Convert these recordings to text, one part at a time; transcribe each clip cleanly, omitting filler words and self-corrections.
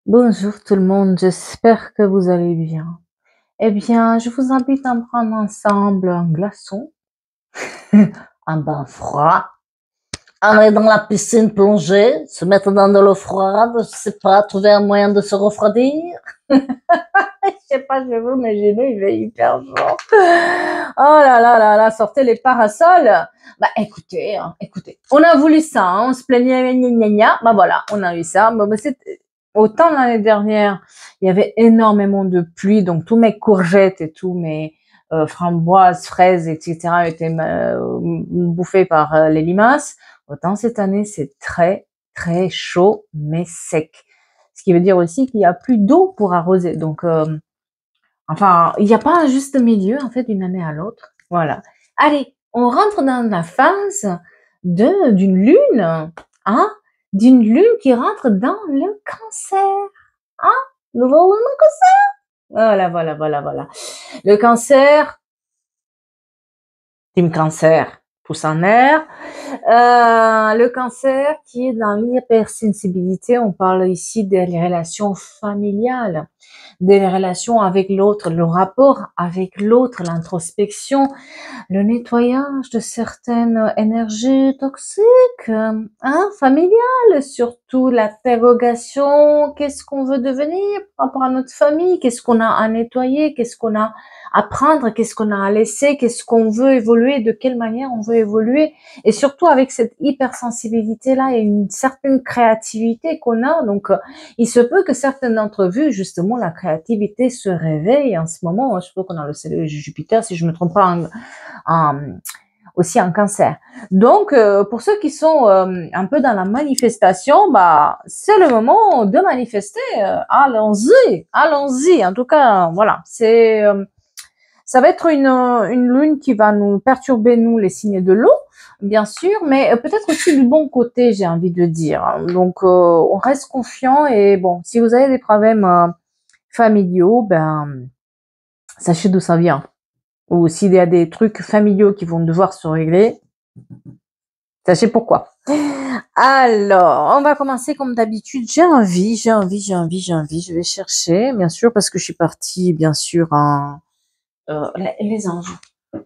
Bonjour tout le monde, j'espère que vous allez bien. Eh bien, je vous invite à prendre ensemble un glaçon, un bain froid, aller dans la piscine plonger, se mettre dans de l'eau froide, je sais pas, trouver un moyen de se refroidir. Je sais pas, je vais vous imaginer, il fait hyper chaud. Oh là, sortez les parasols. Bah écoutez, écoutez, on a voulu ça, on se plaignait, gna gna gna, bah voilà, on a eu ça. Bah, autant l'année dernière, il y avait énormément de pluie, donc tous mes courgettes et tous mes framboises, fraises, etc. étaient bouffés par les limaces. Autant cette année, c'est très très chaud mais sec. Ce qui veut dire aussi qu'il y a plus d'eau pour arroser. Donc, enfin, il n'y a pas un juste milieu, en fait, d'une année à l'autre. Voilà. Allez, on rentre dans la phase d'une lune, hein, d'une lune qui rentre dans le cancer, hein, nouveau lune au cancer. Voilà. Le cancer, team cancer, pousse en l'air. Le cancer qui est dans l'hypersensibilité, on parle ici des relations familiales, des relations avec l'autre, le rapport avec l'autre, l'introspection, le nettoyage de certaines énergies toxiques, familiales, surtout l'interrogation, qu'est-ce qu'on veut devenir par rapport à notre famille, qu'est-ce qu'on a à nettoyer, qu'est-ce qu'on a à prendre, qu'est-ce qu'on a à laisser, qu'est-ce qu'on veut évoluer, de quelle manière on veut évoluer, et surtout avec cette hypersensibilité-là et une certaine créativité qu'on a, donc il se peut que certaines d'entre vous, justement, la créativité se réveille en ce moment. Je trouve qu'on a le soleil de Jupiter, si je me trompe pas, aussi en cancer. Donc, pour ceux qui sont un peu dans la manifestation, bah, c'est le moment de manifester. Allons-y, allons-y. En tout cas, voilà, ça va être une lune qui va nous perturber, nous, les signes de l'eau, bien sûr, mais peut-être aussi du bon côté, j'ai envie de dire. Donc, on reste confiant et bon, si vous avez des problèmes familiaux, ben, sachez d'où ça vient. Ou s'il y a des trucs familiaux qui vont devoir se régler, sachez pourquoi. Alors, on va commencer comme d'habitude. Je vais chercher, bien sûr, parce que je suis partie, bien sûr, en les anges.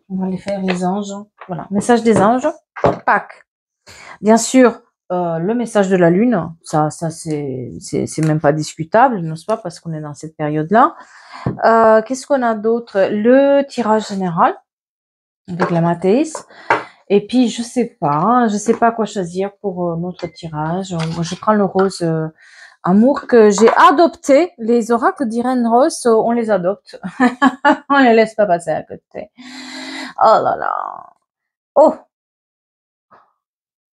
On va les faire les anges. Voilà, message des anges. Pâques. Bien sûr, le message de la lune, ça c'est même pas discutable, n'est-ce pas, parce qu'on est dans cette période-là. Qu'est-ce qu'on a d'autre? Le tirage général avec la Mathéis. Et puis je sais pas quoi choisir pour notre tirage. Moi, je prends le rose amour que j'ai adopté. Les oracles d'Irène Rose, on les adopte. On les laisse pas passer à côté. Oh là là. Oh,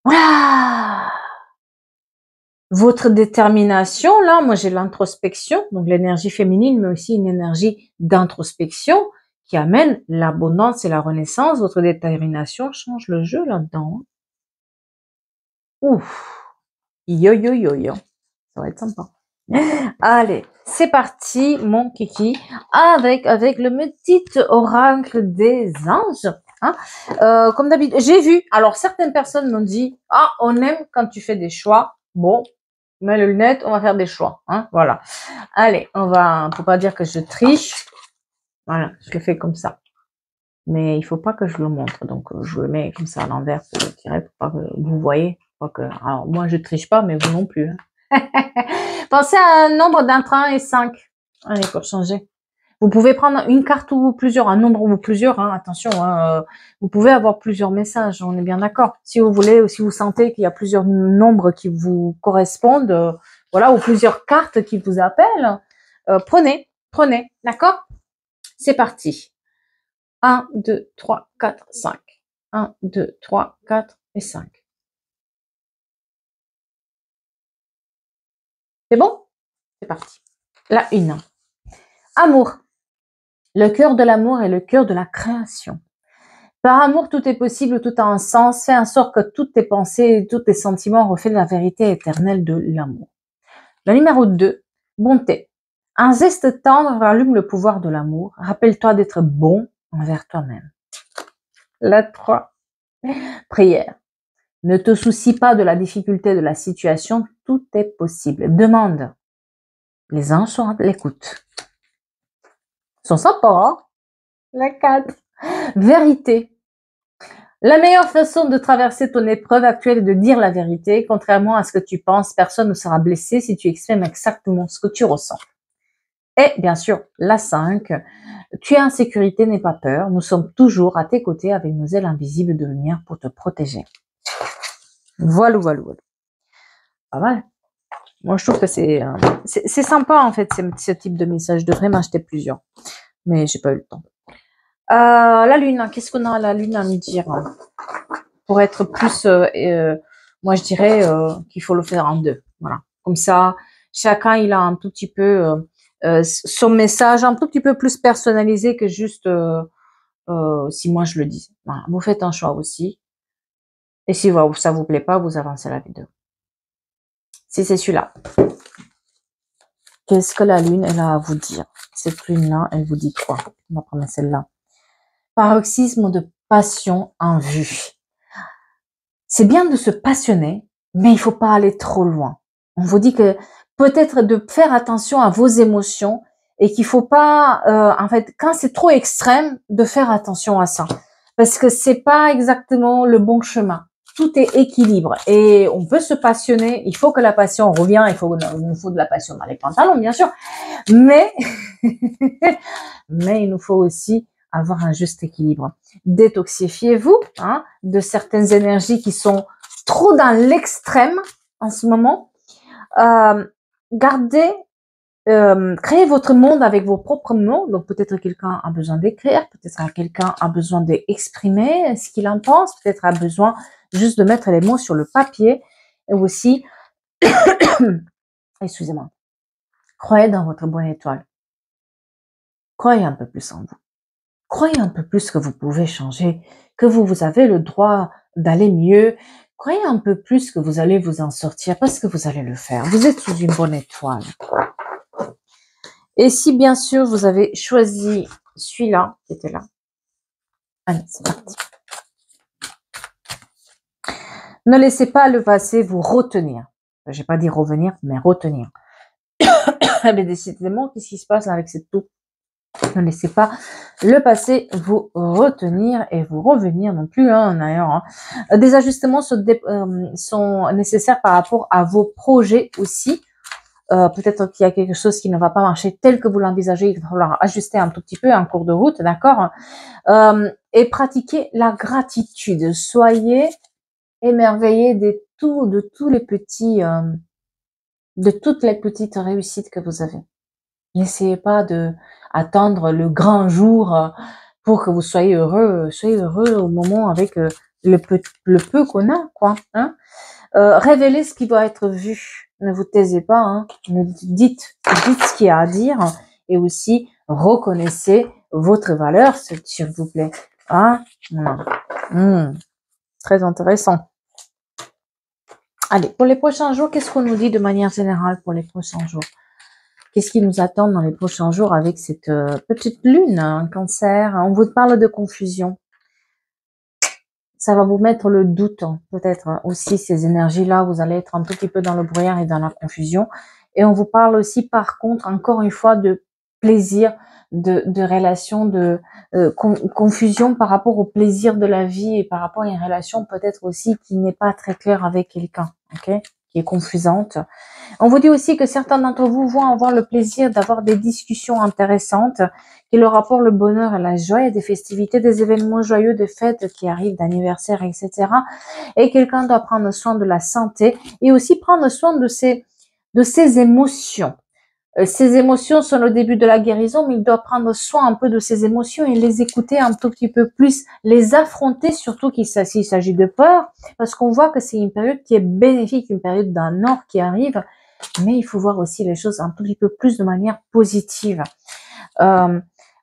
voilà. Votre détermination, là, moi j'ai l'introspection, donc l'énergie féminine, mais aussi une énergie d'introspection qui amène l'abondance et la renaissance. Votre détermination change le jeu là-dedans. Ouf, yo. Ça va être sympa. Allez, c'est parti, mon kiki, avec le petit oracle des anges. Hein. Comme d'habitude, j'ai vu, alors certaines personnes m'ont dit, ah, on aime quand tu fais des choix. Bon, mets le lunette, on va faire des choix. Hein, voilà. Allez, faut pas dire que je triche. Voilà, je le fais comme ça. Mais il faut pas que je le montre, donc je le mets comme ça à l'envers pour pas que vous voyez. Alors moi je triche pas, mais vous non plus. Hein. Pensez à un nombre d'entre 1 et 5. Allez, pour changer. Vous pouvez prendre une carte ou plusieurs, un nombre ou plusieurs, hein, attention, hein, vous pouvez avoir plusieurs messages, on est bien d'accord. Si vous voulez, ou si vous sentez qu'il y a plusieurs nombres qui vous correspondent, voilà, ou plusieurs cartes qui vous appellent, prenez, d'accord? C'est parti. 1, 2, 3, 4, 5. 1, 2, 3, 4 et 5. C'est bon? C'est parti. La une. Amour. Le cœur de l'amour est le cœur de la création. Par amour, tout est possible, tout a un sens. Fais en sorte que toutes tes pensées et tous tes sentiments reflètent la vérité éternelle de l'amour. Le numéro 2. Bonté. Un geste tendre allume le pouvoir de l'amour. Rappelle-toi d'être bon envers toi-même. La 3. Prière. Ne te soucie pas de la difficulté de la situation, tout est possible. Demande. Les anges sont à l'écoute. Ils sont sympas, hein? La 4. Vérité. La meilleure façon de traverser ton épreuve actuelle est de dire la vérité. Contrairement à ce que tu penses, personne ne sera blessé si tu exprimes exactement ce que tu ressens. Et bien sûr, la 5. Tu es en sécurité, n'aie pas peur. Nous sommes toujours à tes côtés avec nos ailes invisibles de lumière pour te protéger. Voilà, voilà, voilà. Pas mal. Moi, je trouve que c'est sympa, en fait, ce type de message. Je devrais m'acheter plusieurs. Mais j'ai pas eu le temps. La lune, qu'est-ce qu'on a à la lune à nous dire? Pour être plus, moi, je dirais qu'il faut le faire en deux. Voilà. Comme ça, chacun, il a un tout petit peu son message, un tout petit peu plus personnalisé que juste si moi, je le dis. Voilà. Vous faites un choix aussi. Et si ça vous plaît pas, vous avancez la vidéo. Si c'est celui-là. Qu'est-ce que la lune, elle a à vous dire? Cette lune-là, elle vous dit quoi? On va prendre celle-là. Paroxysme de passion en vue. C'est bien de se passionner, mais il faut pas aller trop loin. On vous dit que peut-être de faire attention à vos émotions et qu'il faut pas, en fait, quand c'est trop extrême, de faire attention à ça. Parce que c'est pas exactement le bon chemin. Tout est équilibre et on peut se passionner. Il faut que la passion revienne. Il nous faut de la passion dans les pantalons, bien sûr. Mais, mais il nous faut aussi avoir un juste équilibre. Détoxifiez-vous de certaines énergies qui sont trop dans l'extrême en ce moment. Créez votre monde avec vos propres mots. Donc peut-être quelqu'un a besoin d'écrire, peut-être quelqu'un a besoin d'exprimer ce qu'il en pense, peut-être a besoin juste de mettre les mots sur le papier. Et aussi, excusez-moi, croyez dans votre bonne étoile. Croyez un peu plus en vous. Croyez un peu plus que vous pouvez changer, que vous avez le droit d'aller mieux. Croyez un peu plus que vous allez vous en sortir parce que vous allez le faire. Vous êtes sous une bonne étoile. Et si bien sûr vous avez choisi celui-là, qui était là. Allez, c'est parti. Ne laissez pas le passé vous retenir. Je n'ai pas dit revenir, mais retenir. Mais décidément, qu'est-ce qui se passe là avec cette toux? Ne laissez pas le passé vous retenir et vous revenir non plus. D'ailleurs, des ajustements sont nécessaires par rapport à vos projets aussi. Peut-être qu'il y a quelque chose qui ne va pas marcher tel que vous l'envisagez. Il va falloir ajuster un tout petit peu en cours de route, d'accord? Et pratiquez la gratitude. Soyez émerveillés de tous les petits, de toutes les petites réussites que vous avez. N'essayez pas de attendre le grand jour pour que vous soyez heureux. Soyez heureux au moment avec le peu qu'on a, quoi. Révélez ce qui doit être vu. Ne vous taisez pas. Dites ce qu'il y a à dire et aussi reconnaissez votre valeur, s'il vous plaît. Très intéressant. Allez, pour les prochains jours, qu'est-ce qu'on nous dit de manière générale pour les prochains jours? Qu'est-ce qui nous attend dans les prochains jours avec cette petite lune, Cancer? On vous parle de confusion. Ça va vous mettre le doute, peut-être aussi ces énergies-là. Vous allez être un tout petit peu dans le brouillard et dans la confusion. Et on vous parle aussi, par contre, encore une fois, de plaisir, de relation, de confusion par rapport au plaisir de la vie et par rapport à une relation peut-être aussi qui n'est pas très claire avec quelqu'un, ok, qui est confusante. On vous dit aussi que certains d'entre vous vont avoir le plaisir d'avoir des discussions intéressantes qui leur apportent le bonheur et la joie, et des festivités, des événements joyeux, des fêtes qui arrivent, d'anniversaires, etc. Et quelqu'un doit prendre soin de la santé et aussi prendre soin de ses émotions. Ces émotions sont le début de la guérison, mais il doit prendre soin un peu de ses émotions et les écouter un tout petit peu plus, les affronter, surtout s'il s'agit de peur, parce qu'on voit que c'est une période qui est bénéfique, une période d'un or qui arrive, mais il faut voir aussi les choses un tout petit peu plus de manière positive.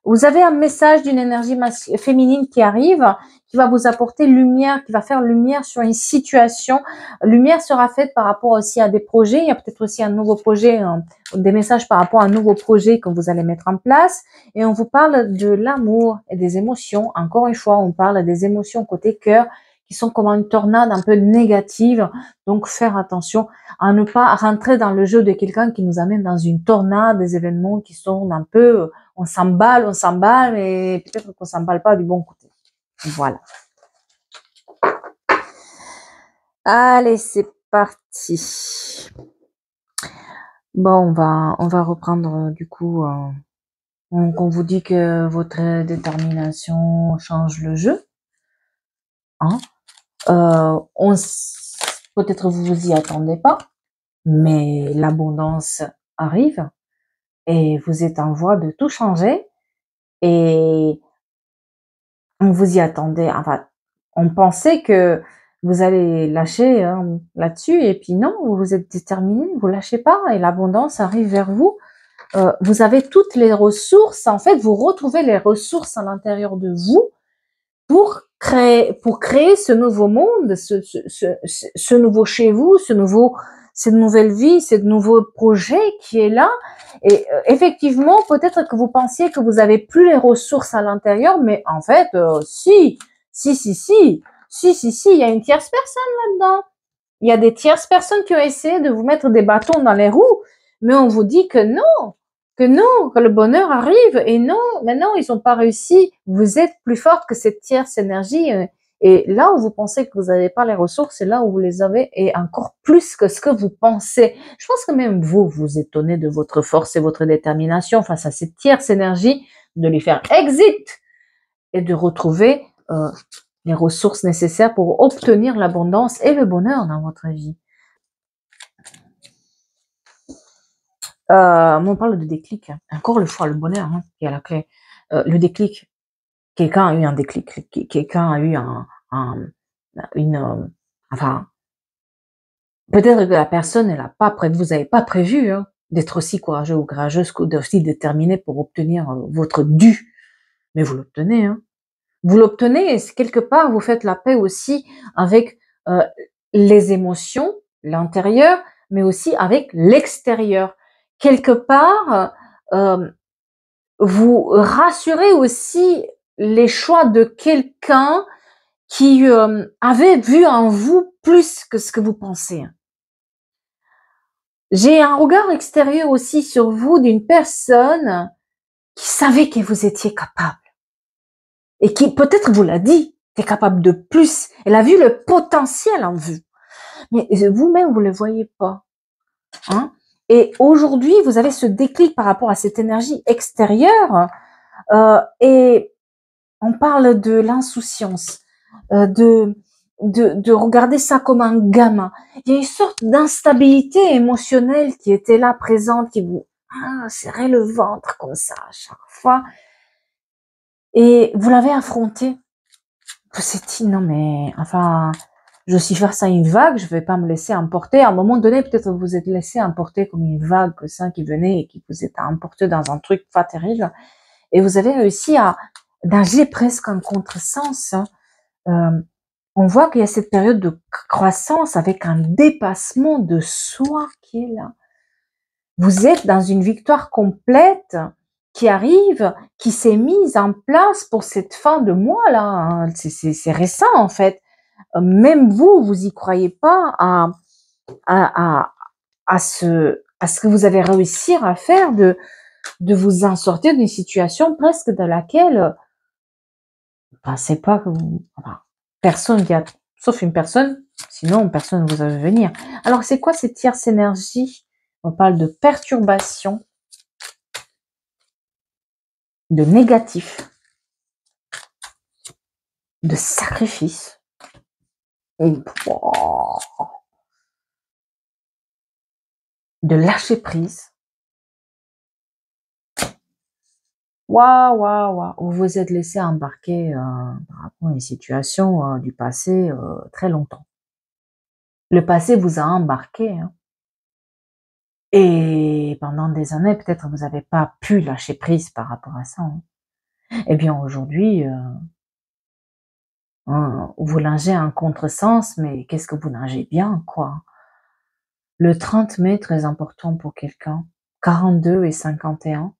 Vous avez un message d'une énergie féminine qui arrive, qui va vous apporter lumière, qui va faire lumière sur une situation. Lumière sera faite par rapport aussi à des projets. Il y a peut-être aussi un nouveau projet, des messages par rapport à un nouveau projet que vous allez mettre en place. Et on vous parle de l'amour et des émotions. Encore une fois, on parle des émotions côté cœur qui sont comme une tornade un peu négative. Donc, faire attention à ne pas rentrer dans le jeu de quelqu'un qui nous amène dans une tornade, des événements qui sont un peu, on s'emballe, mais peut-être qu'on s'emballe pas du bon côté. Voilà. Allez, c'est parti. Bon, on va reprendre du coup. Donc, on vous dit que votre détermination change le jeu. Hein? Peut-être vous vous y attendez pas, mais l'abondance arrive et vous êtes en voie de tout changer et on vous y attendait. Enfin, on pensait que vous allez lâcher là-dessus et puis non, vous êtes déterminé, vous lâchez pas et l'abondance arrive vers vous. Vous avez toutes les ressources. En fait, vous retrouvez les ressources à l'intérieur de vous pour créer ce nouveau monde, ce nouveau chez vous, cette nouvelle vie, ce nouveau projet qui est là. Et effectivement, peut-être que vous pensiez que vous avez plus les ressources à l'intérieur, mais en fait, si, il y a une tierce personne là-dedans. Il y a des tierces personnes qui ont essayé de vous mettre des bâtons dans les roues, mais on vous dit que non, que le bonheur arrive et non, mais non, ils n'ont pas réussi. Vous êtes plus fort que cette tierce énergie et là où vous pensez que vous n'avez pas les ressources, c'est là où vous les avez et encore plus que ce que vous pensez. Je pense que même vous, vous étonnez de votre force et votre détermination face à cette tierce énergie, de lui faire exit et de retrouver les ressources nécessaires pour obtenir l'abondance et le bonheur dans votre vie. On parle de déclic. Encore une fois, le bonheur qui est à la clé. Le déclic. Quelqu'un a eu un déclic. Quelqu'un a eu enfin, peut-être que la personne, elle a pas prévu, vous n'avez pas prévu d'être aussi courageux ou courageuse, aussi déterminé pour obtenir votre dû. Mais vous l'obtenez. Vous l'obtenez et quelque part, vous faites la paix aussi avec les émotions, l'intérieur, mais aussi avec l'extérieur. Quelque part, vous rassurez aussi les choix de quelqu'un qui avait vu en vous plus que ce que vous pensez. J'ai un regard extérieur aussi sur vous d'une personne qui savait que vous étiez capable et qui peut-être vous l'a dit, t'es capable de plus. Elle a vu le potentiel en vous, mais vous-même vous le voyez pas. Hein? Et aujourd'hui, vous avez ce déclic par rapport à cette énergie extérieure et on parle de l'insouciance, de regarder ça comme un gamin. Il y a une sorte d'instabilité émotionnelle qui était là présente, qui vous serrait le ventre comme ça à chaque fois. Et vous l'avez affronté. Vous vous êtes dit, non mais, enfin, je suis face à une vague, je vais pas me laisser emporter. À un moment donné, peut-être vous vous êtes laissé emporter comme une vague que ça qui venait et qui vous est emporté dans un truc pas terrible. Et vous avez réussi à nager presque en contresens. On voit qu'il y a cette période de croissance avec un dépassement de soi qui est là. Vous êtes dans une victoire complète qui arrive, qui s'est mise en place pour cette fin de mois là. C'est récent en fait. Même vous, vous y croyez pas à ce que vous avez réussi à faire de vous en sortir d'une situation presque dans laquelle c'est pas que personne vient, sauf une personne, sinon personne ne vous a vu venir. Alors c'est quoi cette tierce énergie? On parle de perturbation, de négatif, de sacrifice, de lâcher prise. Waouh, vous vous êtes laissé embarquer par rapport à une situation du passé très longtemps. Le passé vous a embarqué. Et pendant des années, peut-être vous n'avez pas pu lâcher prise par rapport à ça. Eh bien aujourd'hui, vous nagez en contresens, mais qu'est-ce que vous nagez bien, quoi. Le 30 mai, très important pour quelqu'un. 42 et 51,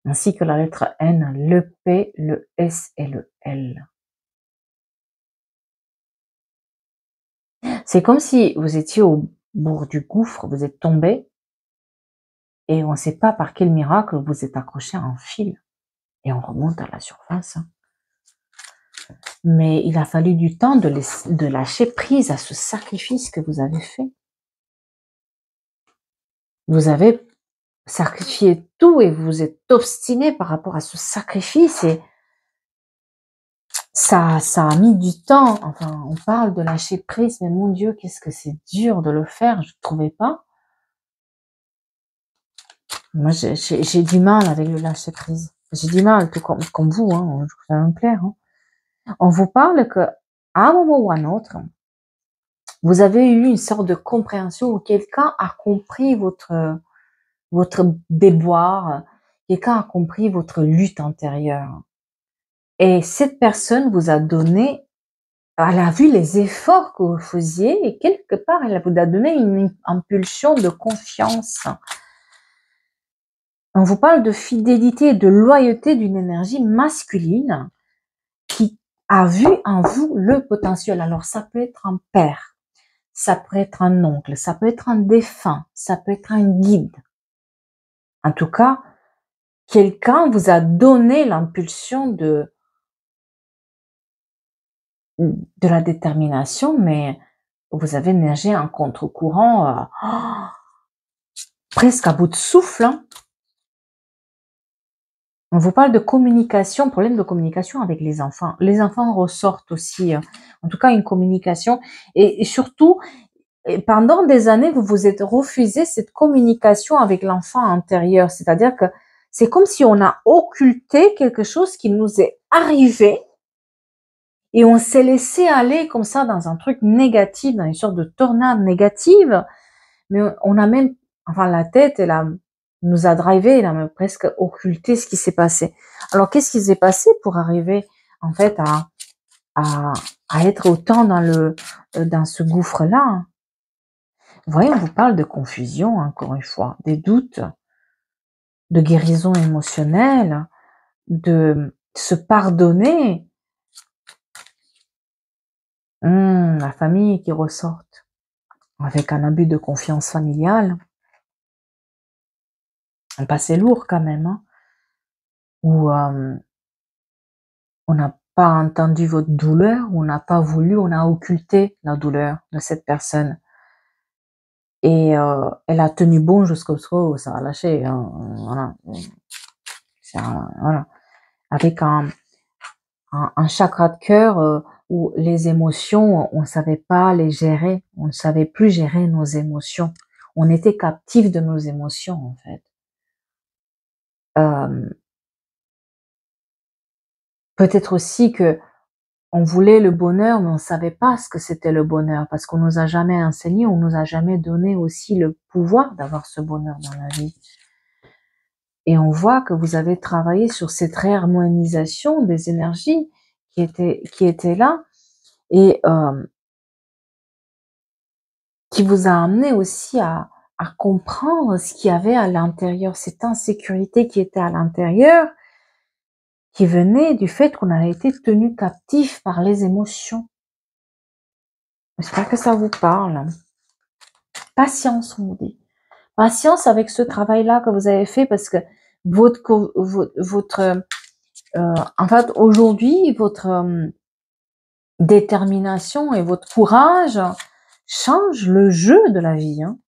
ainsi que la lettre N, le P, le S et le L. C'est comme si vous étiez au bord du gouffre, vous êtes tombé et on ne sait pas par quel miracle vous êtes accroché à un fil et on remonte à la surface, hein. Mais il a fallu du temps de lâcher prise à ce sacrifice que vous avez fait. Vous avez sacrifié tout et vous êtes obstiné par rapport à ce sacrifice et ça a mis du temps. Enfin, on parle de lâcher prise, mais mon Dieu, qu'est-ce que c'est dur de le faire, je ne trouvais pas. Moi, j'ai du mal avec le lâcher prise. J'ai du mal, tout comme vous, hein, ça va me plaire. Hein. On vous parle que, à un moment ou à un autre, vous avez eu une sorte de compréhension où quelqu'un a compris votre déboire, quelqu'un a compris votre lutte intérieure. Et cette personne vous a donné, elle a vu les efforts que vous faisiez et quelque part, elle vous a donné une impulsion de confiance. On vous parle de fidélité et de loyauté d'une énergie masculine qui a vu en vous le potentiel. Alors, ça peut être un père, ça peut être un oncle, ça peut être un défunt, ça peut être un guide. En tout cas, quelqu'un vous a donné l'impulsion de la détermination, mais vous avez nagé en contre-courant, presque à bout de souffle. Hein. On vous parle de communication, problème de communication avec les enfants. Les enfants ressortent aussi, en tout cas une communication. Et surtout, pendant des années, vous vous êtes refusé cette communication avec l'enfant intérieur. C'est-à-dire que c'est comme si on a occulté quelque chose qui nous est arrivé et on s'est laissé aller comme ça dans un truc négatif, dans une sorte de tornade négative. Mais on a même, enfin la tête, elle a, nous a drivé, elle a même presque occulté ce qui s'est passé. Alors qu'est-ce qui s'est passé pour arriver en fait à, à être autant dans ce gouffre-là? Vous voyez, on vous parle de confusion, encore une fois, des doutes, de guérison émotionnelle, de se pardonner. La famille qui ressort avec un abus de confiance familiale, un passé lourd quand même, hein, où on n'a pas entendu votre douleur, on n'a pas voulu, on a occulté la douleur de cette personne. Et elle a tenu bon jusqu'au soir où ça a lâché. Hein, voilà. Voilà. Avec un chakra de cœur où les émotions, on ne savait pas les gérer, on ne savait plus gérer nos émotions. On était captif de nos émotions en fait. Peut-être aussi que on voulait le bonheur, mais on savait pas ce que c'était le bonheur parce qu'on nous a jamais enseigné, on nous a jamais donné aussi le pouvoir d'avoir ce bonheur dans la vie. Et on voit que vous avez travaillé sur cette réharmonisation des énergies qui étaient là et qui vous a amené aussi à comprendre ce qu'il y avait à l'intérieur, cette insécurité qui était à l'intérieur, qui venait du fait qu'on a été tenu captif par les émotions. J'espère que ça vous parle. Patience, on vous dit. Patience avec ce travail-là que vous avez fait parce que en fait, aujourd'hui, votre détermination et votre courage changent le jeu de la vie. Hein.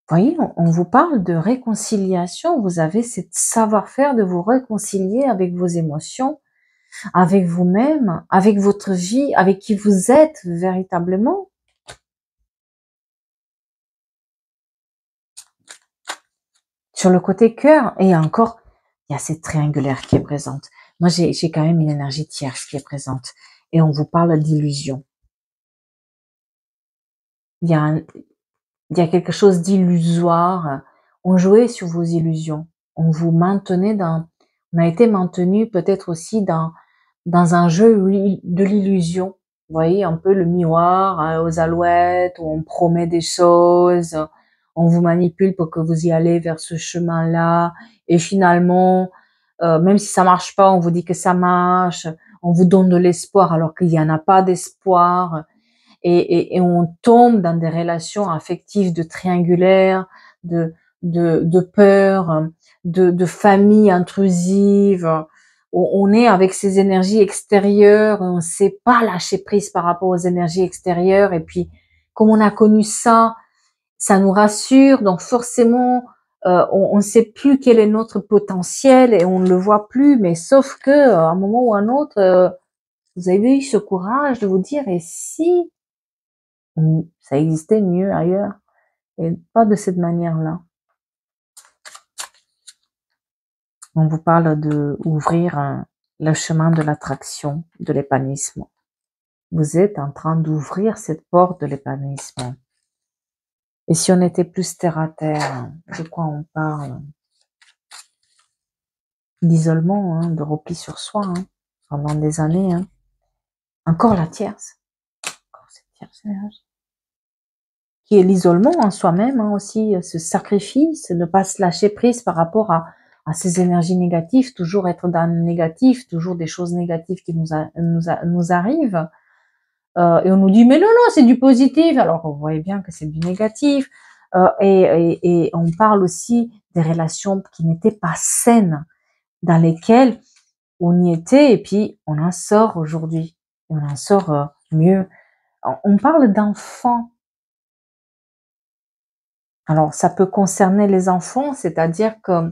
Vous voyez, on vous parle de réconciliation. Vous avez cette savoir-faire de vous réconcilier avec vos émotions, avec vous-même, avec votre vie, avec qui vous êtes véritablement. Sur le côté cœur, et encore, il y a cette triangulaire qui est présente. Moi, j'ai quand même une énergie tierce qui est présente. Et on vous parle d'illusion. Il y a quelque chose d'illusoire. On jouait sur vos illusions. On vous maintenait on a été maintenu peut-être aussi dans un jeu de l'illusion. Vous voyez, un peu le miroir aux alouettes, où on promet des choses, on vous manipule pour que vous y allez vers ce chemin-là, et finalement, même si ça marche pas, on vous dit que ça marche, on vous donne de l'espoir alors qu'il n'y en a pas d'espoir. et on tombe dans des relations affectives de triangulaires, de peur, de famille intrusive. On est avec ces énergies extérieures, on ne sait pas lâcher prise par rapport aux énergies extérieures. Et puis, comme on a connu ça, ça nous rassure. Donc forcément, on ne sait plus quel est notre potentiel et on ne le voit plus. Mais sauf que à un moment ou à un autre, vous avez eu ce courage de vous dire et si ça existait mieux ailleurs et pas de cette manière-là. On vous parle de ouvrir le chemin de l'attraction, de l'épanouissement. Vous êtes en train d'ouvrir cette porte de l'épanouissement. Et si on était plus terre à terre, de quoi on parle? D'isolement, de repli sur soi, pendant des années. Encore la tierce. Encore cette tierce énergie. Qui est l'isolement en soi-même aussi, ce sacrifice, ne pas se lâcher prise par rapport à ces énergies négatives, toujours être dans le négatif, toujours des choses négatives qui nous arrivent. Et on nous dit, mais non, non, c'est du positif. Alors, vous voyez bien que c'est du négatif. Et on parle aussi des relations qui n'étaient pas saines, dans lesquelles on y était, et puis on en sort aujourd'hui. Et on en sort mieux. On parle d'enfants. Alors, ça peut concerner les enfants, c'est-à-dire que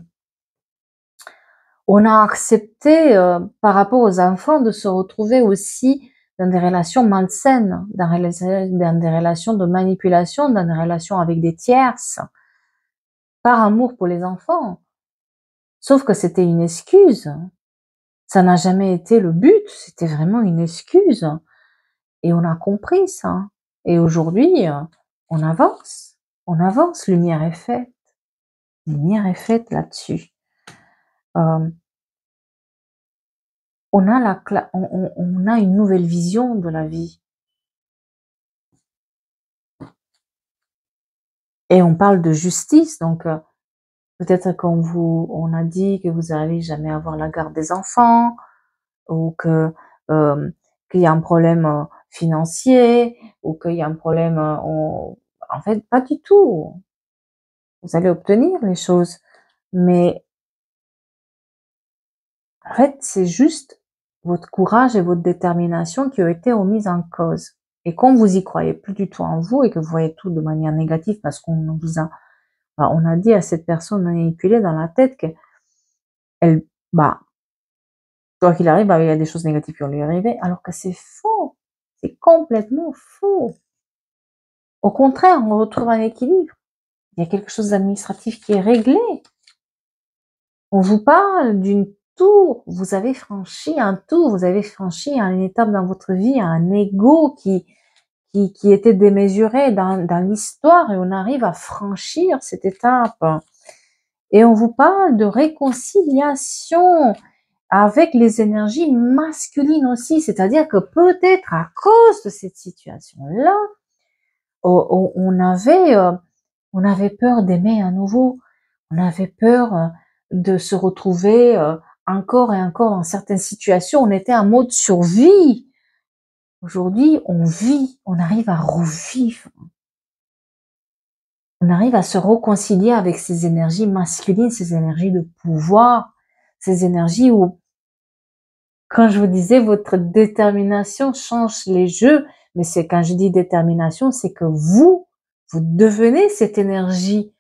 on a accepté, par rapport aux enfants, de se retrouver aussi dans des relations malsaines, dans des relations de manipulation, dans des relations avec des tierces, par amour pour les enfants. Sauf que c'était une excuse. Ça n'a jamais été le but, c'était vraiment une excuse. Et on a compris ça. Et aujourd'hui, on avance, lumière est faite. Lumière est faite là-dessus. On a une nouvelle vision de la vie. Et on parle de justice, donc peut-être on a dit que vous n'allez jamais avoir la garde des enfants, ou qu'il y a un problème financier, ou qu'il y a un problème, en fait, pas du tout. Vous allez obtenir les choses, mais en fait, c'est juste votre courage et votre détermination qui ont été remises en cause. Et quand vous y croyez plus du tout en vous et que vous voyez tout de manière négative parce qu'on vous a, on a dit à cette personne manipulée dans la tête que elle, quoi qu'il arrive, il y a des choses négatives qui vont lui arriver, alors que c'est faux. C'est complètement faux. Au contraire, on retrouve un équilibre. Il y a quelque chose d'administratif qui est réglé. On vous parle d'une tour. Vous avez franchi un tour. Vous avez franchi une étape dans votre vie, un ego qui était démesuré dans l'histoire, et on arrive à franchir cette étape. Et on vous parle de réconciliation avec les énergies masculines aussi, c'est-à-dire que peut-être à cause de cette situation-là, on avait peur d'aimer à nouveau, on avait peur de se retrouver encore et encore dans certaines situations, on était en mode survie. Aujourd'hui, on vit, on arrive à revivre. On arrive à se réconcilier avec ces énergies masculines, ces énergies de pouvoir, ces énergies où, quand je vous disais, votre détermination change les jeux, mais c'est quand je dis détermination, c'est que vous devenez cette énergie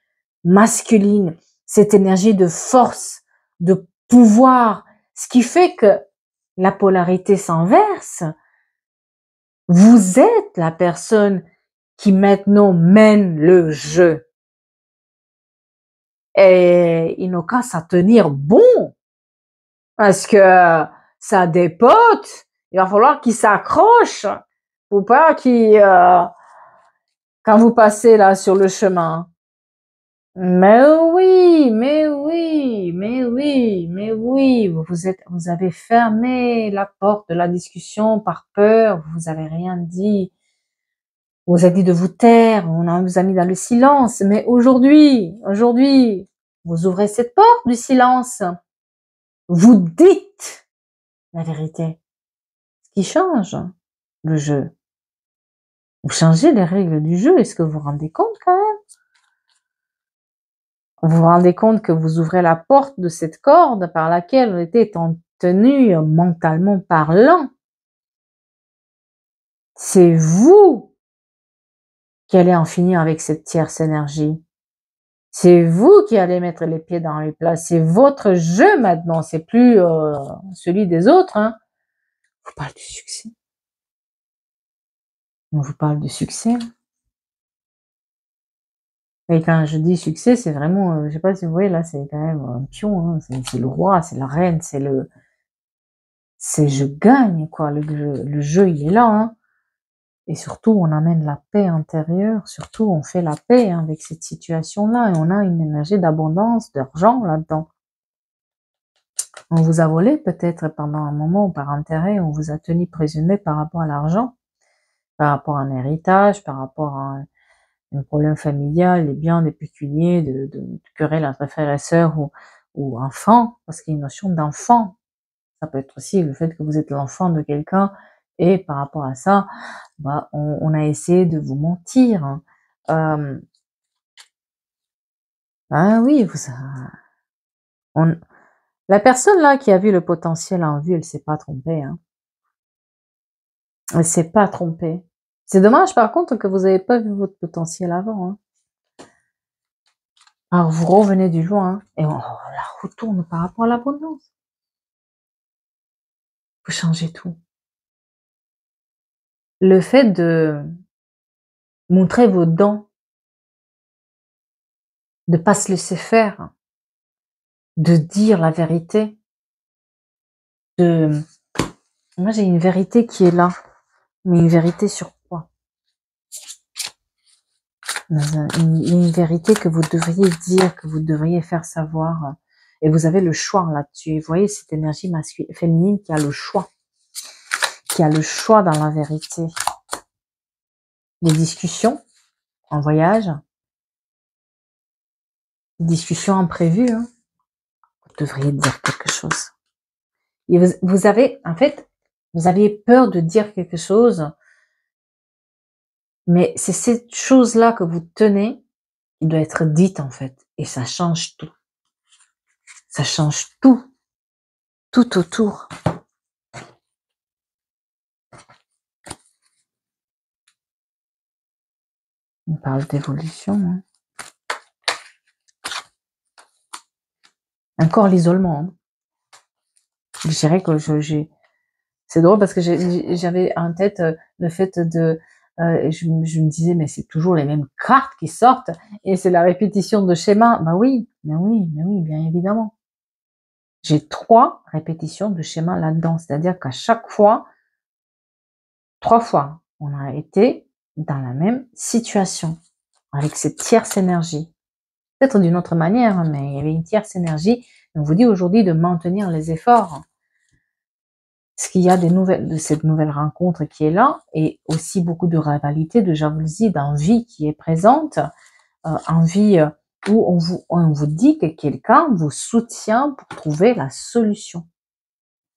masculine, cette énergie de force, de pouvoir, ce qui fait que la polarité s'inverse. Vous êtes la personne qui maintenant mène le jeu. Et il n'a qu'à s'en tenir bon. Parce que ça a des potes, il va falloir qu'ils s'accrochent. Faut pas qu'ils, quand vous passez là sur le chemin. Mais oui, mais oui, mais oui, mais oui, vous avez fermé la porte de la discussion par peur, vous avez rien dit. On vous a dit de vous taire, vous a mis dans le silence. Mais aujourd'hui, vous ouvrez cette porte du silence. Vous dites la vérité. Ce qui change le jeu. Vous changez les règles du jeu. Est-ce que vous vous rendez compte quand même? Vous vous rendez compte que vous ouvrez la porte de cette corde par laquelle on était tenu mentalement parlant. C'est vous qui allez en finir avec cette tierce énergie. C'est vous qui allez mettre les pieds dans les plats. C'est votre jeu maintenant. C'est plus celui des autres. Hein. Je vous parle du succès. On vous parle du succès. Et quand je dis succès, c'est vraiment, je sais pas si vous voyez là, c'est quand même un pion. Hein. C'est le roi, c'est la reine, c'est je gagne quoi. Le jeu il est là. Hein. Et surtout, on amène la paix intérieure. Surtout, on fait la paix hein, avec cette situation-là. Et on a une énergie d'abondance, d'argent là-dedans. On vous a volé peut-être pendant un moment par intérêt, on vous a tenu prisonnier par rapport à l'argent, par rapport à un héritage, par rapport à un problème familial, les biens des pécuniers, de querelles entre frères et sœurs ou enfants, parce qu'il y a une notion d'enfant. Ça peut être aussi le fait que vous êtes l'enfant de quelqu'un et par rapport à ça, bah, on a essayé de vous mentir. Hein. Ah oui, la personne là qui a vu le potentiel en vue, elle s'est pas trompée. Hein. Elle s'est pas trompée. C'est dommage par contre que vous n'avez pas vu votre potentiel avant. Hein. Alors vous revenez du loin et on la retourne par rapport à l'abondance. Vous changez tout. Le fait de montrer vos dents, de pas se laisser faire, de dire la vérité, moi j'ai une vérité qui est là, mais une vérité sur quoi? Une vérité que vous devriez dire, que vous devriez faire savoir. Et vous avez le choix là-dessus. Vous voyez cette énergie masculine, féminine qui a le choix. Qui a le choix dans la vérité. Les discussions en voyage, les discussions imprévues, hein, vous devriez dire quelque chose. Et vous avez, en fait, vous aviez peur de dire quelque chose, mais c'est cette chose-là que vous tenez qui doit être dite, en fait. Et ça change tout. Ça change tout. Tout autour. On parle d'évolution. Hein. Encore l'isolement. Hein. Je dirais que c'est drôle parce que j'avais en tête le fait de... je me disais, mais c'est toujours les mêmes cartes qui sortent et c'est la répétition de schémas. Bah oui, mais oui, bien évidemment. J'ai 3 répétitions de schémas là-dedans. C'est-à-dire qu'à chaque fois, 3 fois, on a été dans la même situation avec cette tierce énergie. Peut-être d'une autre manière, hein, mais il y avait une tierce énergie. On vous dit aujourd'hui de maintenir les efforts. Parce qu'il y a de cette nouvelle rencontre qui est là, et aussi beaucoup de rivalité, de jalousie, d'envie qui est présente, envie où on vous dit que quelqu'un vous soutient pour trouver la solution.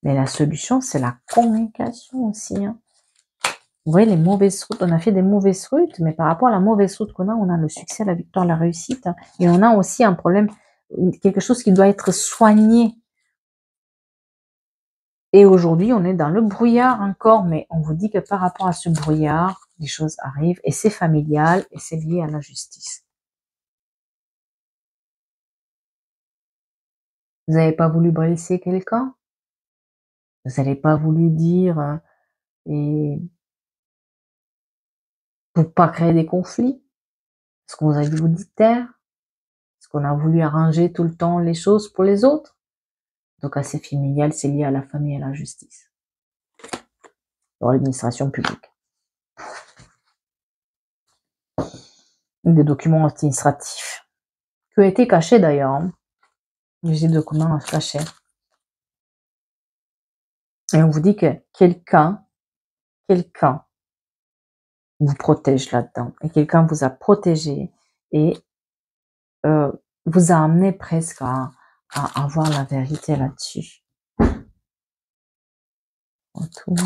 Mais la solution, c'est la communication aussi. Hein. Vous voyez, les mauvaises routes, on a fait des mauvaises routes, mais par rapport à la mauvaise route qu'on a, on a le succès, la victoire, la réussite. Hein. Et on a aussi un problème, quelque chose qui doit être soigné. Et aujourd'hui, on est dans le brouillard encore, mais on vous dit que par rapport à ce brouillard, les choses arrivent, et c'est familial, et c'est lié à la justice. Vous n'avez pas voulu blesser quelqu'un? Vous n'avez pas voulu dire, et pour pas créer des conflits? Est-ce qu'on vous a dit vous de taire? Est-ce qu'on a voulu arranger tout le temps les choses pour les autres? Donc, assez familial, c'est lié à la famille et à la justice. Dans l'administration publique. Des documents administratifs. Qui ont été cachés d'ailleurs. Hein. Des documents cachés. Et on vous dit que quelqu'un vous protège là-dedans. Et quelqu'un vous a protégé et vous a amené presque à avoir la vérité là-dessus. Autour.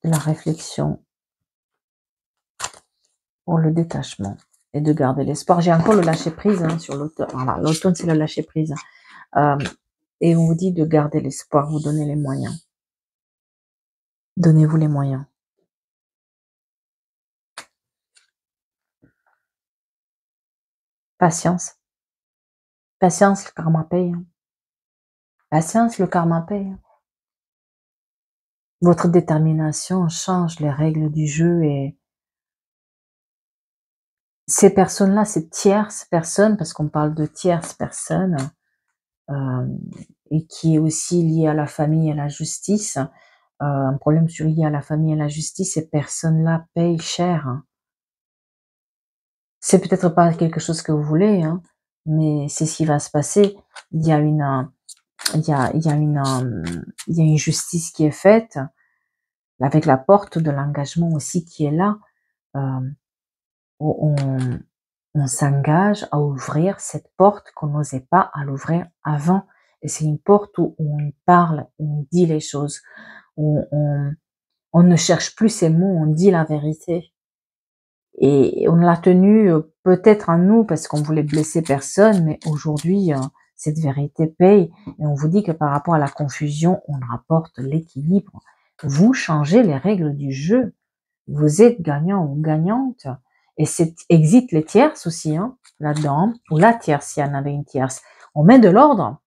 de la réflexion pour le détachement et de garder l'espoir. J'ai encore le lâcher-prise hein, sur l'automne. Voilà, l'automne, c'est le lâcher-prise. Et on vous dit de garder l'espoir, vous donnez les moyens. Donnez-vous les moyens. Patience. Patience, le karma paye. Patience, le karma paye. Votre détermination change les règles du jeu et ces personnes-là, ces tierces personnes, parce qu'on parle de tierces personnes, et qui est aussi lié à la famille et à la justice, un problème lié à la famille et à la justice, ces personnes-là payent cher. Hein. C'est peut-être pas quelque chose que vous voulez, hein, mais c'est ce qui va se passer. Il y a une, il y a, il y a une justice qui est faite avec la porte de l'engagement aussi qui est là. Où on s'engage à ouvrir cette porte qu'on n'osait pas à l'ouvrir avant. Et c'est une porte où on parle, où on dit les choses, où on ne cherche plus ces mots, on dit la vérité. Et on l'a tenu peut-être en nous parce qu'on voulait blesser personne, mais aujourd'hui, cette vérité paye. Et on vous dit que par rapport à la confusion, on rapporte l'équilibre. Vous changez les règles du jeu. Vous êtes gagnant ou gagnante. Et c'est exit les tierces aussi, hein, là-dedans, ou la tierce, s'il y en avait une tierce. On met de l'ordre.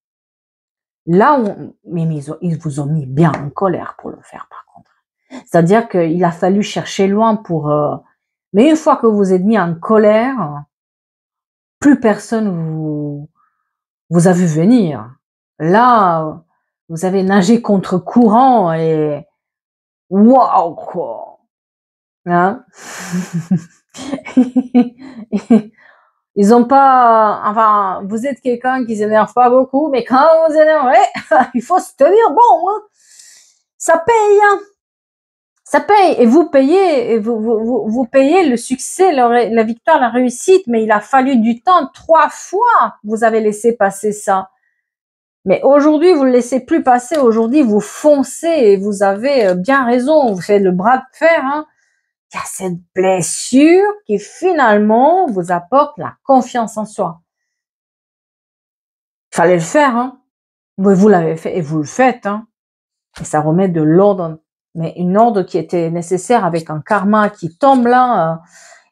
Là où, mais ils vous ont mis bien en colère pour le faire, par contre. C'est-à-dire qu'il a fallu chercher loin pour, mais une fois que vous êtes mis en colère, plus personne vous a vu venir. Là, vous avez nagé contre courant et, waouh, quoi. Hein? Ils ont pas, enfin, vous êtes quelqu'un qui s'énerve pas beaucoup, mais quand vous énervez, il faut se tenir bon, hein. Ça paye, hein. Ça paye, et vous payez, et vous payez le succès, la victoire, la réussite, mais il a fallu du temps, 3 fois, vous avez laissé passer ça. Mais aujourd'hui, vous ne le laissez plus passer, aujourd'hui, vous foncez, et vous avez bien raison, vous faites le bras de fer, hein. Il y a cette blessure qui finalement vous apporte la confiance en soi. Il fallait le faire, hein. Vous l'avez fait et vous le faites, hein. Et ça remet de l'ordre, mais une ordre qui était nécessaire avec un karma qui tombe là.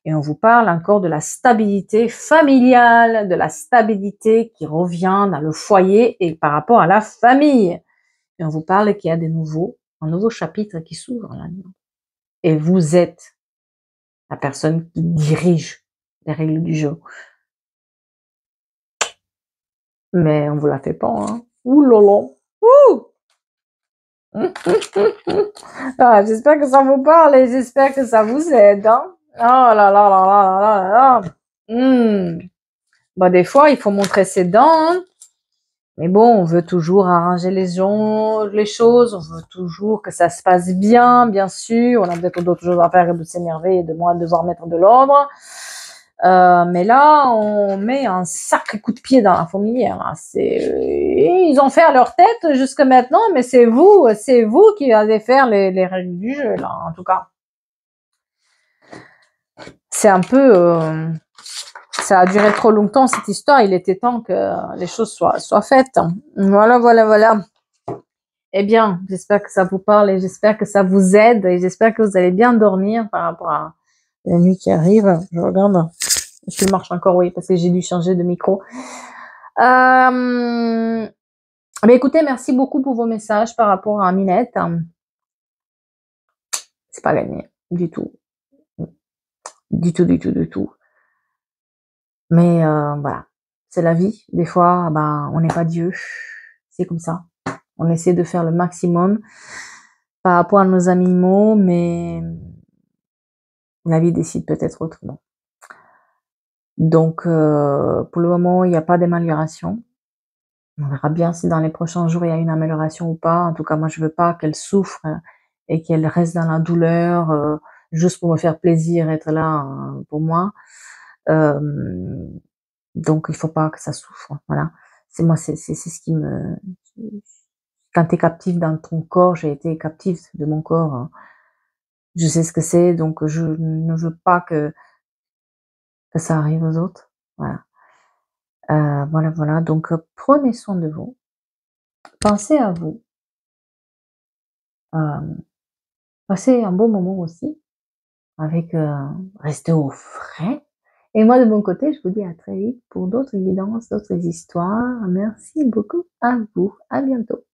Et on vous parle encore de la stabilité familiale, de la stabilité qui revient dans le foyer et par rapport à la famille. Et on vous parle qu'il y a un nouveau chapitre qui s'ouvre là. Et vous êtes la personne qui dirige les règles du jeu. Mais on vous la fait pas, hein. Ouh lolo. Ouh. Ah, j'espère que ça vous parle et j'espère que ça vous aide, hein. Oh là là là là là là là. Bah, des fois, il faut montrer ses dents, hein. Mais bon, on veut toujours arranger les choses, on veut toujours que ça se passe bien, bien sûr. On a peut-être d'autres choses à faire que de s'énerver et de moins devoir mettre de l'ordre. Mais là, on met un sacré coup de pied dans la fourmilière. Hein. Ils ont fait à leur tête jusque maintenant, mais c'est vous qui allez faire les règles du jeu, là, en tout cas. C'est un peu, ça a duré trop longtemps, cette histoire. Il était temps que les choses soient faites. Voilà, voilà, voilà. Eh bien, j'espère que ça vous parle et j'espère que ça vous aide et j'espère que vous allez bien dormir par rapport à la nuit qui arrive. Je regarde. Je marche encore, oui, parce que j'ai dû changer de micro. Mais écoutez, merci beaucoup pour vos messages par rapport à Minette. C'est pas gagné, du tout. Du tout, du tout, du tout. Mais voilà, c'est la vie. Des fois, ben, on n'est pas Dieu. C'est comme ça. On essaie de faire le maximum par rapport à nos animaux, mais la vie décide peut-être autrement. Donc, pour le moment, il n'y a pas d'amélioration. On verra bien si dans les prochains jours, il y a une amélioration ou pas. En tout cas, moi, je veux pas qu'elle souffre et qu'elle reste dans la douleur juste pour me faire plaisir, être là pour moi. Donc, il faut pas que ça souffre. Voilà. C'est moi, c'est ce qui me... Quand tu es captive dans ton corps, j'ai été captive de mon corps Je sais ce que c'est, donc je ne veux pas que ça arrive aux autres. Voilà. Voilà, voilà, donc prenez soin de vous, pensez à vous, hem, passez un bon moment aussi avec, restez au frais et moi de mon côté, je vous dis à très vite pour d'autres guidances, d'autres histoires. Merci beaucoup à vous. À bientôt.